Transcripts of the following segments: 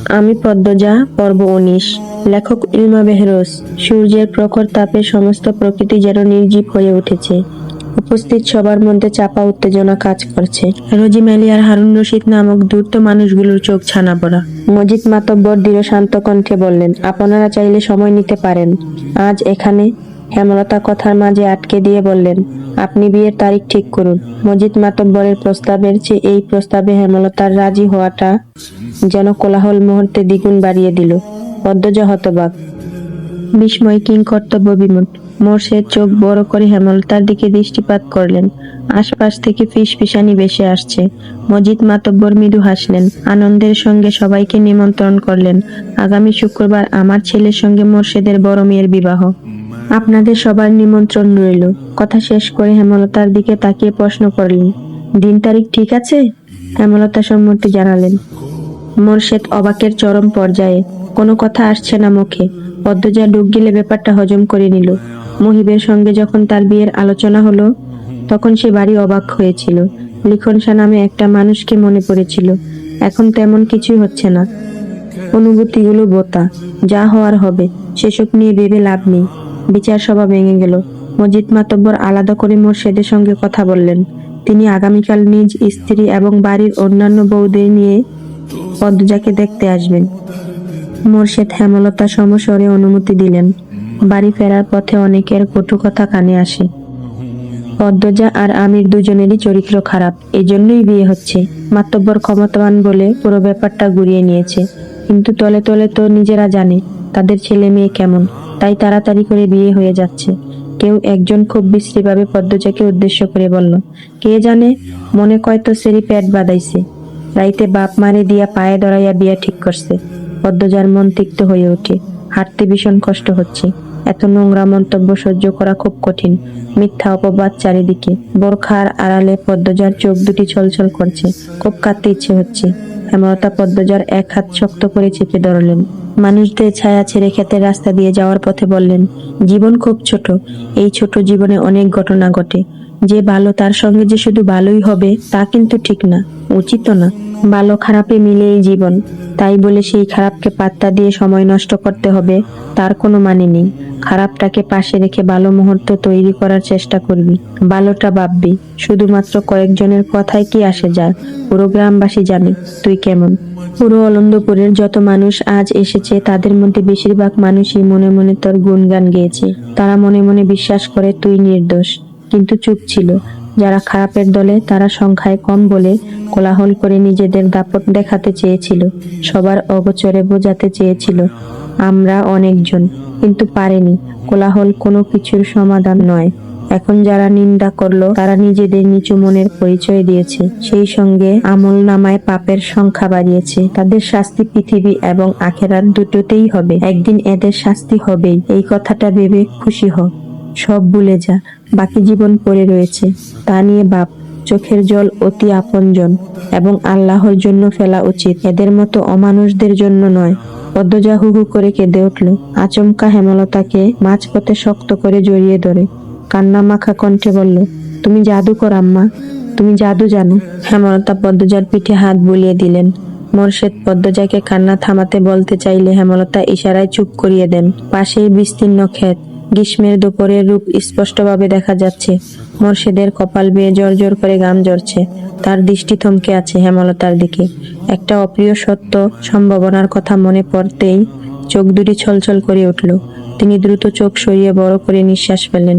আমি পদ্মজা, পর্ব ১৯। লেখক ইলমা বেহরোজ। সূর্যের প্রখর তাপে সমস্ত প্রকৃতি যেন নির্জীব হয়ে উঠেছে। উপস্থিত সবার মধ্যে চাপা উত্তেজনা কাজ করছে। রোজিম আলী আর হারুন রশিদ নামক ধূর্ত মানুষগুলোর চোখ ছানা পড়া। মজিদ মাতব্বর দৃঢ় শান্ত কণ্ঠে বললেন, আপনারা চাইলে সময় নিতে পারেন। আজ এখানে। হেমলতা কথার মাঝে আটকে দিয়ে বললেন, আপনি বিয়ের তারিখ ঠিক করুন। মজিদ মাতব্বরের প্রস্তাবের চেয়ে এই প্রস্তাবে হেমলতার রাজি হওয়াটা যেন কোলাহল মুহূর্তে দ্বিগুণ বাড়িয়ে দিল। পদ্মজা হতবাক, বিস্ময় কিংকর্তব্য বিমূঢ়। মোর্শেদ চোখ বড় করে হেমলতার দিকে দৃষ্টিপাত করলেন। আশপাশ থেকে ফিসফিসানি ভেসে আসছে। মজিদ মাতব্বর মৃদু হাসলেন, আনন্দের সঙ্গে সবাইকে নিমন্ত্রণ করলেন। আগামী শুক্রবার আমার ছেলের সঙ্গে মোর্শেদের বড় মেয়ের বিবাহ। আপনাদের সবার নিমন্ত্রণ রইল। কথা শেষ করে হেমলতার দিকে তাকিয়ে প্রশ্ন করলেন, দিন তারিখ ঠিক আছে? হেমলতা সম্মতি জানালেন। মোর্শেদ অবাকের চরম পর্যায়ে। কোনো কথা আসছে না মুখে। পদ্মজা ডুব গেলে ব্যাপারটা হজম করে নিল। মহিবের সঙ্গে যখন তার বিয়ের আলোচনা হলো, তখন সে ভারী অবাক হয়েছিল। লিখন শাহ নামে একটা মানুষকে মনে পড়েছিল। এখন তেমন কিছুই হচ্ছে না। অনুভূতিগুলো বোতা। যা হওয়ার হবে, সেসব নিয়ে ভেবে লাভ নেই। বিচার সভা ভেঙে গেল। মজিদ মাতব্বর আলাদা করে মোর্শেদের সঙ্গে কথা বললেন। তিনি আগামীকাল নিজ স্ত্রী এবং বাড়ির অন্যান্য বউদের নিয়ে পদ্মজাকে দেখতে আসবেন। মোর্শেদ হেমলতা সমস্বরে অনুমতি দিলেন। বাড়ি ফেরার পথে অনেকের কটু কথা কানে আসে। পদ্মজা আর আমির দুজনেরই চরিত্র খারাপ, এজন্যই বিয়ে হচ্ছে। মাতব্বর ক্ষমতাবান বলে পুরো ব্যাপারটা গুড়িয়ে নিয়েছে। কিন্তু তলে তলে তো নিজেরা জানে তাদের ছেলে মেয়ে কেমন, তাই তাড়াতাড়ি করে বিয়ে হয়ে যাচ্ছে। কেউ একজন খুব বিশ্রীভাবে পদ্মজাকে উদ্দেশ্য করে বলল, কে জানে, মনে কয় তো সেরি পেট বাঁধাইছে। রাইতে বাপ মারে দিয়া পায়ে দড়াইয়া বিয়া ঠিক করছে। পদ্মজার মন তিক্ত হয়ে ওঠে। হাঁটতে ভীষণ কষ্ট হচ্ছে। এত নোংরা মন্তব্য সহ্য করা খুব কঠিন। মিথ্যা অপবাদ চারিদিকে। বোরখার আড়ালে পদ্মজার চোখ দুটি ছলছল করছে। খুব কাঁদতে ইচ্ছে হচ্ছে। হেমলতা পদ্মজার এক হাত শক্ত করে চেপে ধরলেন। মানুষদের ছায়া ছেড়ে ক্ষেতের রাস্তা দিয়ে যাওয়ার পথে বললেন, জীবন খুব ছোট। এই ছোট জীবনে অনেক ঘটনা ঘটে। যে ভালো তার সঙ্গে যে শুধু ভালোই হবে তা কিন্তু ঠিক না, উচিত না। ভালো খারাপে মিলে এই জীবন। তাই বলে সেই খারাপকে পাত্তা দিয়ে সময় নষ্ট করতে হবে তার কোনো মানে নেই। খারাপটাকে পাশে রেখে ভালো মুহূর্ত তৈরি করার চেষ্টা করবি। ভালোটা ভাববি। শুধুমাত্র কয়েকজনের কথায় কি আসে যায়? পুরো গ্রামবাসী জানে তুই কেমন। পুরো অলন্দপুরের যত মানুষ আজ এসেছে তাদের মধ্যে বেশিরভাগ মানুষই মনে মনে তোর গুণগান গেয়েছে। তারা মনে মনে বিশ্বাস করে তুই নির্দোষ, কিন্তু চুপ ছিল। যারা খারাপের দলে তারা সংখ্যায় কম বলে কোলাহল করে নিজেদের দাপট দেখাতে চেয়েছিল। সবার অগোচরে বোঝাতে চেয়েছিল আমরা অনেকজন, কিন্তু পারেনি। কোলাহল কোনো কিছুর সমাধান নয়। এখন যারা নিন্দা করলো তারা নিজেদের নিচু মনের পরিচয় দিয়েছে, সেই সঙ্গে আমল নামায় পাপের সংখ্যা বাড়িয়েছে। তাদের শাস্তি পৃথিবী এবং আখেরাত দুটোতেই হবে। একদিন এদের শাস্তি হবেই, এই কথাটা ভেবে খুশি হ। সব ভুলে যা, বাকি জীবন পড়ে রয়েছে, তা নিয়ে ভাব। চোখের জল অতি আপনজন এবং আল্লাহর জন্য ফেলা উচিত, এদের মতো অমানুষদের জন্য নয়। পদ্মজা হু হু করে কেঁদে উঠল। আচমকা হেমলতাকে মাঝপথে শক্ত করে জড়িয়ে ধরে কান্না মাখা কণ্ঠে বলল, তুমি জাদুকর আম্মা, তুমি জাদু জানো। হেমলতা পদ্মজার পিঠে হাত বুলিয়ে দিলেন। মোর্শেদ পদ্মজাকে কান্না থামাতে বলতে চাইলে হেমলতা ইশারায় চুপ করিয়ে দেন। পাশেই বিস্তীর্ণ ক্ষেত। গ্রীষ্মের দুপুরের রূপ স্পষ্টভাবে দেখা যাচ্ছে। মোর্শেদের কপাল বেয়ে জোর জোর করে ঘাম ঝরছে। তার দৃষ্টি থমকে আছে হেমলতার দিকে। একটা অপ্রিয় সত্য সম্ভাবনার কথা মনে পড়তেই চোখ দুটি ছলছল করে উঠল। তিনি দ্রুত চোখ সরিয়ে বড় করে নিঃশ্বাস ফেলেন।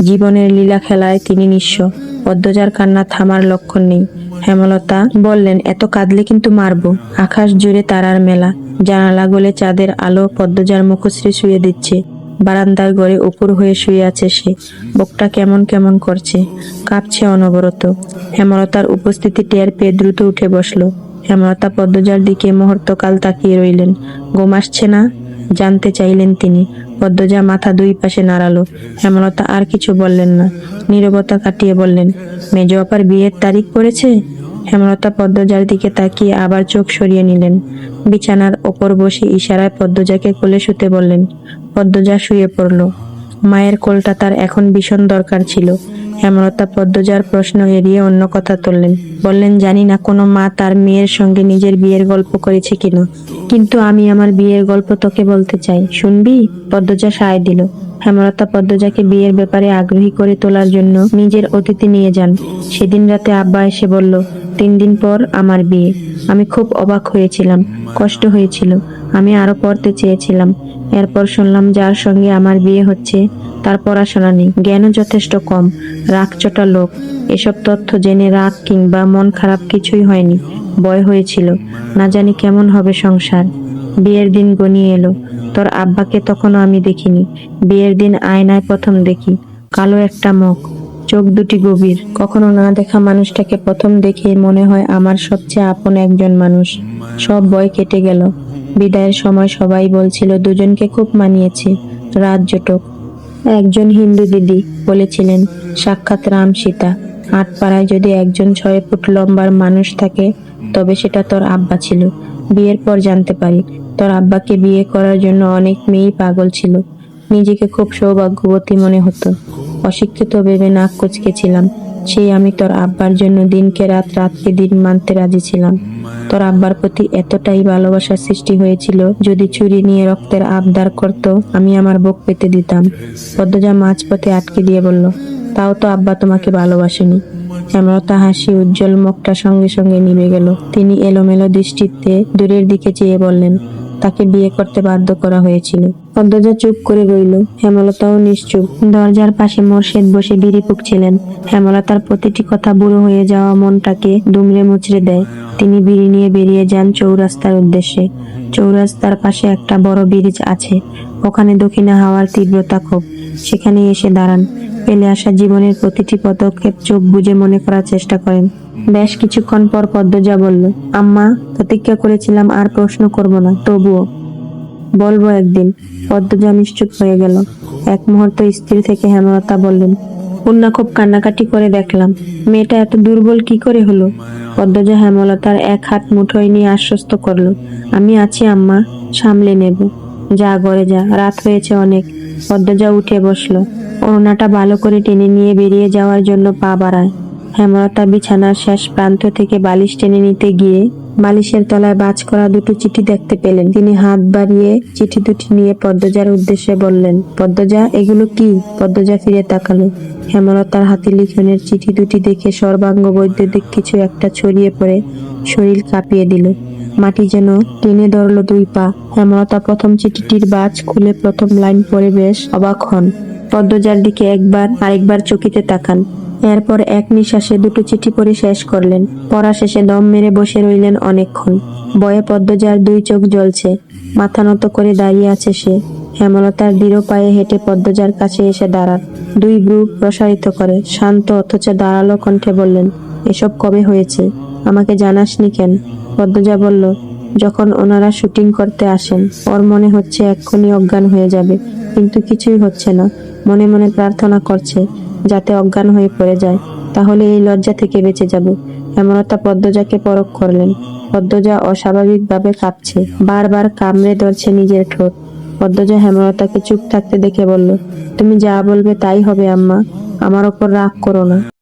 জীবনের লীলা খেলায় তিনি নিঃস্ব। পদ্মজার কান্না থামার লক্ষণ নেই। হেমলতা বললেন, এত কাঁদলে কিন্তু মারবো। আকাশ জুড়ে তারার মেলা। জানালা গলে চাঁদের আলো পদ্মজার মুখশ্রী শুয়ে দিচ্ছে। বারান্দার ঘরে উপর হয়ে শুয়ে আছে সে। বুকটা কেমন কেমন করছে, কাঁপছে অনবরত। হেমলতার উপস্থিতি টের পেয়ে দ্রুত উঠে বসল। হেমলতা পদ্মজার দিকে মুহূর্তকাল তাকিয়ে রইলেন। ঘুম আসছে না? জানতে চাইলেন তিনি। পদ্মজা মাথা দুই পাশে নাড়ালো। হেমলতা আর কিছু বললেন না। নীরবতা কাটিয়ে বললেন, মেজ আপার বিয়ের তারিখ পড়েছে? হেমলতা পদ্মজার দিকে তাকিয়ে আবার চোখ সরিয়ে নিলেন। বিছানার ওপর বসে ইশারায় পদ্মজাকে কোলে শুতে বললেন। পদ্মজা শুয়ে পড়ল। মায়ের কোলটা তার এখন ভীষণ দরকার ছিল। হেমলতা পদ্মজার প্রশ্ন এড়িয়ে অন্য কথা তুললেন। বললেন, জানি না কোনো মা তার মেয়ের সঙ্গে নিজের বিয়ের গল্প করেছে কিনা, কিন্তু আমি আমার বিয়ের গল্প তোকে বলতে চাই, শুনবি? পদ্মজা সায় দিল। হেমলতা পদ্মজাকে বিয়ের ব্যাপারে আগ্রহী করে তোলার জন্য নিজের অতিথি নিয়ে যান। সেদিন রাতে আব্বা এসে বলল, 3 দিন পর আমার বিয়ে। আমি খুব অবাক হয়েছিলাম, কষ্ট হয়েছিল। আমি আরো পড়তে চেয়েছিলাম। এরপর শুনলাম যার সঙ্গে আমার বিয়ে হচ্ছে তার পড়াশোনা নেই, জ্ঞানও যথেষ্ট কম, রাগচটা লোক। এসব তথ্য জেনে রাগ কিংবা মন খারাপ কিছুই হয়নি, ভয় হয়েছিল। না জানি কেমন হবে সংসার। বিয়ের দিন ঘনিয়ে এলো। তোর আব্বাকে তখনও আমি দেখিনি। বিয়ের দিন আয়নায় প্রথম দেখি, কালো একটা মুখ, চোখ দুটি গভীর। কখনো না দেখা মানুষটাকে প্রথম দেখেই মনে হয় আমার সবচেয়ে আপন একজন মানুষ। সব ভয় কেটে গেল। বিদায়ের সময় সবাই বলছিল দুজনকে খুব মানিয়েছে, রাত জোটক। একজন হিন্দু দিদি বলেছিলেন, সাক্ষাৎ রাম সীতা। আটপাড়ায় যদি একজন 6 ফুট লম্বার মানুষ থাকে তবে সেটা তোর আব্বা ছিল। বিয়ের পর জানতে পারি তোর আব্বাকে বিয়ে করার জন্য অনেক মেয়েই পাগল ছিল। নিজেকে খুব সৌভাগ্যবতী মনে হতো। অশিক্ষিত ভেবে নাক কুচকেছিলাম। সেই আমি তোর আব্বার জন্য দিনকে রাত, রাতকে দিন মানতে রাজি ছিলাম। তোর আব্বার প্রতি এতটাই ভালোবাসার সৃষ্টি হয়েছিল, যদি ছুরি নিয়ে রক্তের আবদার করত আমি আমার বুক পেতে দিতাম। পদ্মজা মাঝপথে আটকে দিয়ে বলল, তাও তো আব্বা তোমাকে ভালোবাসেনি। হেমলতা হাসি উজ্জ্বল মুখটা সঙ্গে সঙ্গে নিভে গেল। তিনি এলোমেলো দৃষ্টিতে দূরের দিকে চেয়ে বললেন, তাকে বিয়ে করতে বাধ্য করা হয়েছিল। পদ্মজা চুপ করে রইল। হেমলতাও নিশ্চুপ। দরজার পাশে মোর্শেদ বসে বিড়ি ফুঁকছিলেন। হেমলতার প্রতিটি কথা বুড়ো হয়ে যাওয়া মনটাকে দুমড়ে মুচড়ে দেয়। তিনি বিড়ি নিয়ে বেরিয়ে যান চৌরাস্তার উদ্দেশ্যে। চৌরাস্তার পাশে একটা বড় ব্রিজ আছে, ওখানে দক্ষিণা হাওয়ার তীব্রতা খুব। সেখানে এসে দাঁড়ান। ফেলে আসা জীবনের প্রতিটি পদক্ষেপ চোখ বুজে মনে করার চেষ্টা করেন। বেশ কিছুক্ষণ পর পদ্মজা বলল, আম্মা, প্রতিজ্ঞা করেছিলাম আর প্রশ্ন করব না, তবুও বলবো একদিন। পদ্মজা নিশ্চুপ হয়ে গেল। এক মুহূর্ত স্থির থেকে হেমলতা বললেন, পূর্ণা খুব কান্নাকাটি করে দেখলাম। মেয়েটা এত দুর্বল কি করে হলো? পদ্মজা হেমলতার এক হাত মুঠোয় নিয়ে আশ্বস্ত করলো, আমি আছি আম্মা, সামলে নেব। যা ঘরে যা, রাত হয়েছে অনেক। পদ্মজা উঠে বসলো। ওড়নাটা ভালো করে টেনে নিয়ে বেরিয়ে যাওয়ার জন্য পা বাড়ায়। হেমলতা বিছানার শেষ প্রান্ত থেকে বালিশ টেনে নিতে গিয়ে বালিশের তলায় ভাঁজ করা দুটো চিঠি দেখতে পেলেন। তিনি হাত বাড়িয়ে চিঠি দুটি নিয়ে পদ্মজার উদ্দেশ্যে বললেন, পদ্মজা, এগুলো কি? পদ্মজা ফিরে তাকালো। হেমলতার হাতে লিখনের চিঠি দুটি দেখে সর্বাঙ্গ বৈদ্যুতিক কিছু একটা ছড়িয়ে পড়ে শরীর কাঁপিয়ে দিল। মাটি যেন টেনে ধরল 2 পা। হেমলতা প্রথম চিঠিটির ভাঁজ খুলে প্রথম লাইন পড়ে বেশ অবাক হন। পদ্মজার দিকে একবার আরেকবার চকিতে তাকান। এরপর এক নিঃশ্বাসে দুটো চিঠি পড়ে শেষ করলেন। পড়া শেষে দম মেরে বসে রইলেন অনেকক্ষণ। ভয়ে পদ্মজার 2 চোখ জ্বলছে। মাথা নত করে দাঁড়িয়ে আছে সে। হেমলতার দৃঢ় পায়ে হেঁটে পদ্মজার কাছে এসে দাঁড়ান। 2 ভ্রু প্রসারিত করে শান্ত অথচ ধারালো কণ্ঠে বললেন, এসব কবে হয়েছে? আমাকে জানাসনি কেন? পদ্মজা বলল, যখন ওনারা শুটিং করতে আসেন। ওর মনে হচ্ছে এক্ষুনি অজ্ঞান হয়ে যাবে, কিন্তু কিছুই হচ্ছে না। মনে মনে প্রার্থনা করছে যাতে অজ্ঞান হয়ে পড়ে যায়, তাহলে এই লজ্জা থেকে বেঁচে যাবে। হেমলতা পদ্মজাকে পরখ করলেন। পদ্মজা অস্বাভাবিকভাবে কাঁপছে, বারবার কামড়ে ধরছে নিজের ঠোঁট। পদ্মজা হেমলতাকে চুপ থাকতে দেখে বলল, তুমি যা বলবে তাই হবে আম্মা, আমার ওপর রাগ করো না।